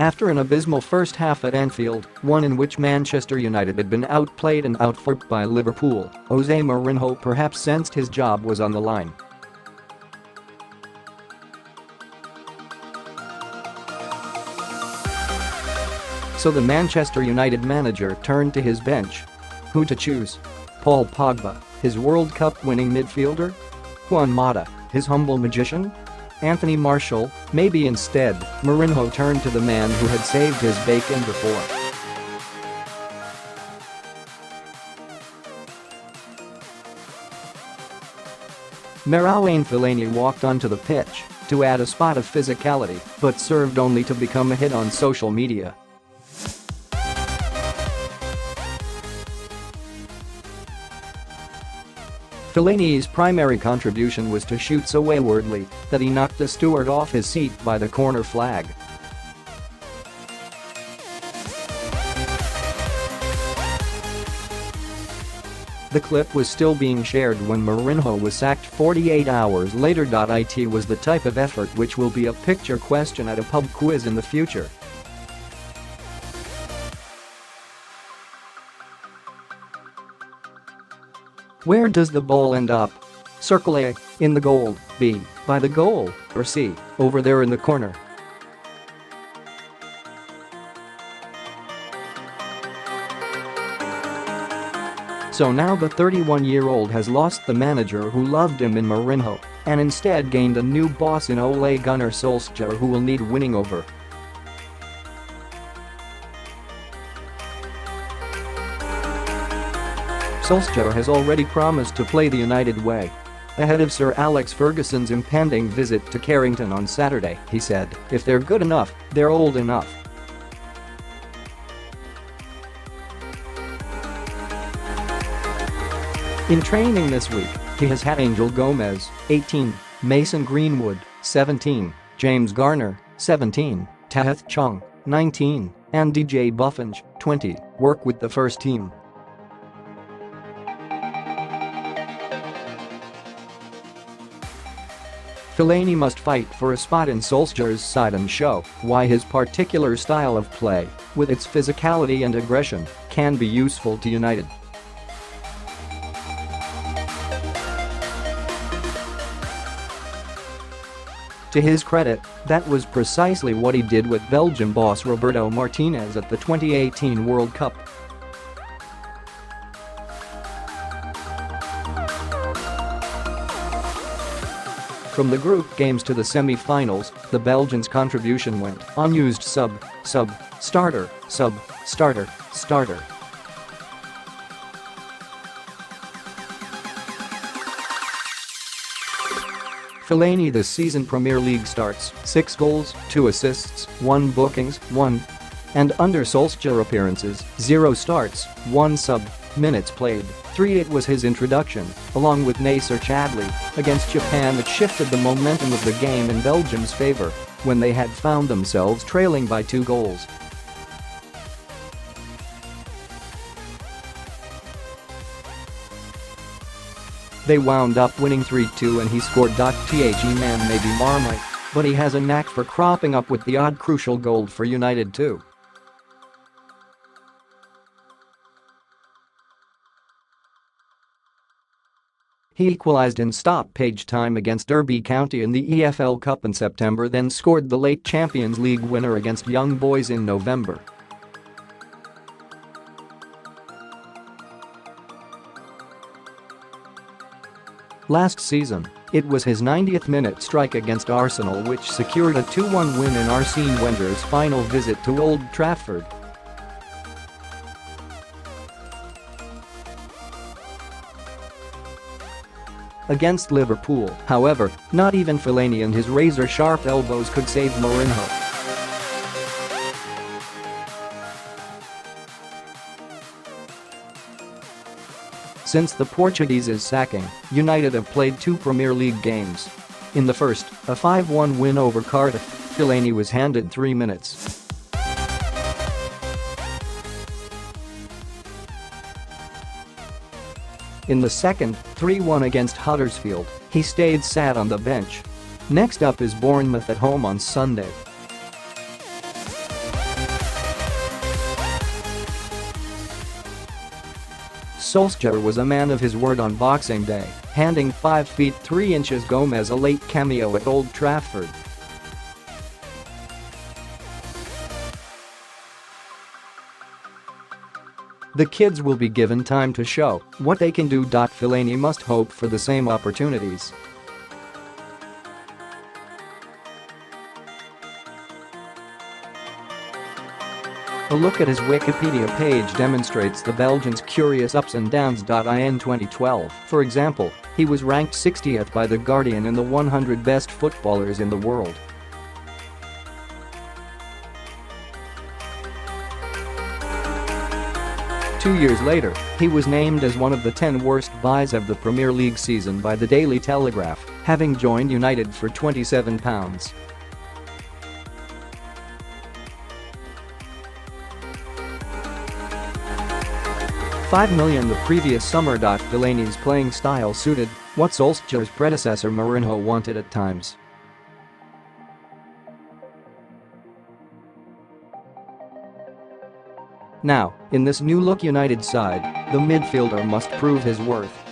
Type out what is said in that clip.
After an abysmal first half at Anfield, one in which Manchester United had been outplayed and outfought by Liverpool, Jose Mourinho perhaps sensed his job was on the line. So the Manchester United manager turned to his bench. Who to choose? Paul Pogba, his World Cup winning midfielder? Juan Mata, his humble magician? Anthony Martial? Maybe instead, Mourinho turned to the man who had saved his bacon before. Marouane Fellaini walked onto the pitch to add a spot of physicality, but served only to become a hit on social media. Fellaini's primary contribution was to shoot so waywardly that he knocked the steward off his seat by the corner flag. The clip was still being shared when Mourinho was sacked 48 hours later. It was the type of effort which will be a picture question at a pub quiz in the future. Where does the ball end up? Circle A, in the goal, B, by the goal, or C, over there in the corner? So now the 31-year-old has lost the manager who loved him in Mourinho and instead gained a new boss in Ole Gunnar Solskjaer who will need winning over. Solskjaer has already promised to play the United way. Ahead of Sir Alex Ferguson's impending visit to Carrington on Saturday, he said, "If they're good enough, they're old enough." In training this week, he has had Angel Gomez, 18, Mason Greenwood, 17, James Garner, 17, Tahith Chong, 19, and DJ Buffon, 20, work with the first team. Fellaini must fight for a spot in Solskjaer's side and show why his particular style of play, with its physicality and aggression, can be useful to United. To his credit, that was precisely what he did with Belgium boss Roberto Martinez at the 2018 World Cup. From the group games to the semi-finals, the Belgians' contribution went unused sub, starter, starter. Fellaini this season Premier League starts, 6 goals, 2 assists, 1 bookings, 1. And under Solskjaer appearances, 0 starts, 1 sub, minutes played, 3. It was his introduction, along with Nacer Chadli, against Japan that shifted the momentum of the game in Belgium's favor when they had found themselves trailing by 2 goals. They wound up winning 3-2 and he scored. The man may be Marmite, but he has a knack for cropping up with the odd crucial goal for United too. He equalised in stoppage time against Derby County in the EFL Cup in September, then scored the late Champions League winner against Young Boys in November. Last season, it was his 90th minute strike against Arsenal which secured a 2-1 win in Arsene Wenger's final visit to Old Trafford. Against Liverpool, however, not even Fellaini and his razor-sharp elbows could save Mourinho. Since the Portuguese's sacking, United have played 2 Premier League games. In the first, a 5-1 win over Cardiff, Fellaini was handed 3 minutes. In the second, 3-1 against Huddersfield, he stayed sat on the bench. Next up is Bournemouth at home on Sunday. Solskjaer was a man of his word on Boxing Day, handing 5 feet 3 inches Gomez a late cameo at Old Trafford. The kids will be given time to show what they can do. Fellaini must hope for the same opportunities. A look at his Wikipedia page demonstrates the Belgian's curious ups and downs. In 2012, for example, he was ranked 60th by The Guardian in the 100 best footballers in the world. Two years later, he was named as one of the 10 worst buys of the Premier League season by the Daily Telegraph, having joined United for £27. $5 million the previous summer. Fellaini's playing style suited what Solskjaer's predecessor Mourinho wanted at times. Now, in this new-look United side, the midfielder must prove his worth.